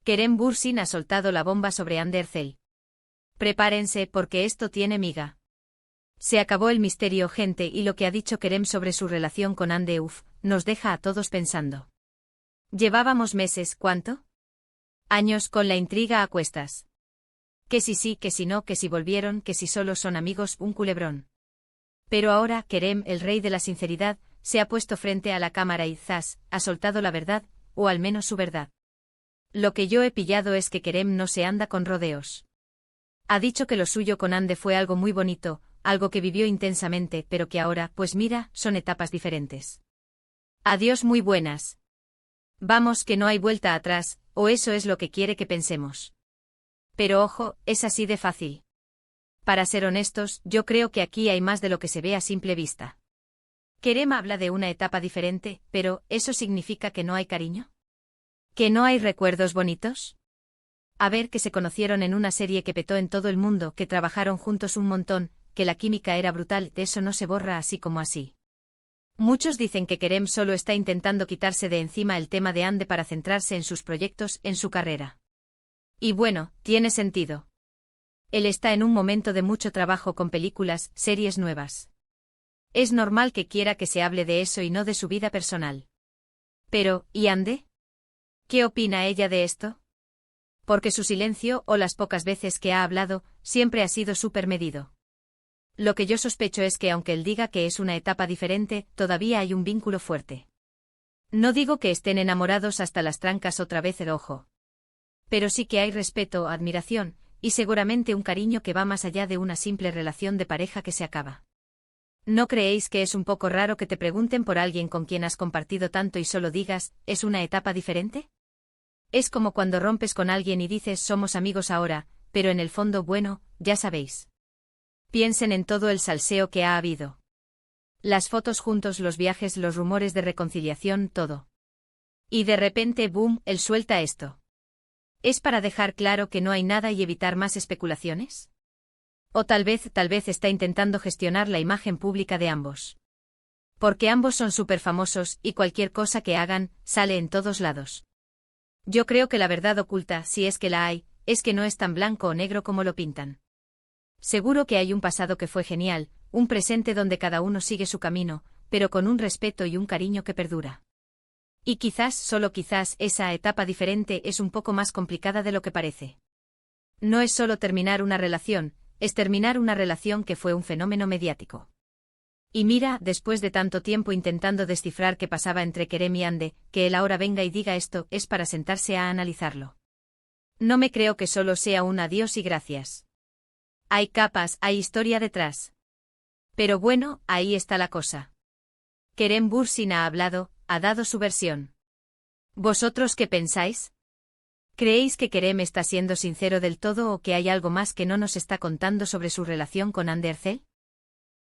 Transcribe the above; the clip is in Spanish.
Kerem Bürsin ha soltado la bomba sobre Hande Erçel. Prepárense porque esto tiene miga. Se acabó el misterio, gente, y lo que ha dicho Kerem sobre su relación con Hande Euf nos deja a todos pensando. Llevábamos meses, ¿cuánto? Años con la intriga a cuestas. Que si sí, que si no, que si volvieron, que si solo son amigos, un culebrón. Pero ahora Kerem, el rey de la sinceridad, se ha puesto frente a la cámara y zas, ha soltado la verdad, o al menos su verdad. Lo que yo he pillado es que Kerem no se anda con rodeos. Ha dicho que lo suyo con Hande fue algo muy bonito, algo que vivió intensamente, pero que ahora, pues mira, son etapas diferentes. Adiós muy buenas. Vamos, que no hay vuelta atrás, o eso es lo que quiere que pensemos. Pero ojo, es así de fácil. Para ser honestos, yo creo que aquí hay más de lo que se ve a simple vista. Kerem habla de una etapa diferente, pero ¿eso significa que no hay cariño? ¿Que no hay recuerdos bonitos? A ver, que se conocieron en una serie que petó en todo el mundo, que trabajaron juntos un montón, que la química era brutal, de eso no se borra así como así. Muchos dicen que Kerem solo está intentando quitarse de encima el tema de Hande para centrarse en sus proyectos, en su carrera. Y bueno, tiene sentido. Él está en un momento de mucho trabajo con películas, series nuevas. Es normal que quiera que se hable de eso y no de su vida personal. Pero, ¿y Hande? ¿Qué opina ella de esto? Porque su silencio, o las pocas veces que ha hablado, siempre ha sido súper medido. Lo que yo sospecho es que aunque él diga que es una etapa diferente, todavía hay un vínculo fuerte. No digo que estén enamorados hasta las trancas otra vez el ojo. Pero sí que hay respeto, admiración, y seguramente un cariño que va más allá de una simple relación de pareja que se acaba. ¿No creéis que es un poco raro que te pregunten por alguien con quien has compartido tanto y solo digas, ¿es una etapa diferente? Es como cuando rompes con alguien y dices somos amigos ahora, pero en el fondo, bueno, ya sabéis. Piensen en todo el salseo que ha habido. Las fotos juntos, los viajes, los rumores de reconciliación, todo. Y de repente, boom, él suelta esto. ¿Es para dejar claro que no hay nada y evitar más especulaciones? O tal vez está intentando gestionar la imagen pública de ambos. Porque ambos son súper famosos y cualquier cosa que hagan, sale en todos lados. Yo creo que la verdad oculta, si es que la hay, es que no es tan blanco o negro como lo pintan. Seguro que hay un pasado que fue genial, un presente donde cada uno sigue su camino, pero con un respeto y un cariño que perdura. Y quizás, solo quizás, esa etapa diferente es un poco más complicada de lo que parece. No es solo terminar una relación, es terminar una relación que fue un fenómeno mediático. Y mira, después de tanto tiempo intentando descifrar qué pasaba entre Kerem y Hande, que él ahora venga y diga esto, es para sentarse a analizarlo. No me creo que solo sea un adiós y gracias. Hay capas, hay historia detrás. Pero bueno, ahí está la cosa. Kerem Bürsin ha hablado, ha dado su versión. ¿Vosotros qué pensáis? ¿Creéis que Kerem está siendo sincero del todo o que hay algo más que no nos está contando sobre su relación con Hande Erçel?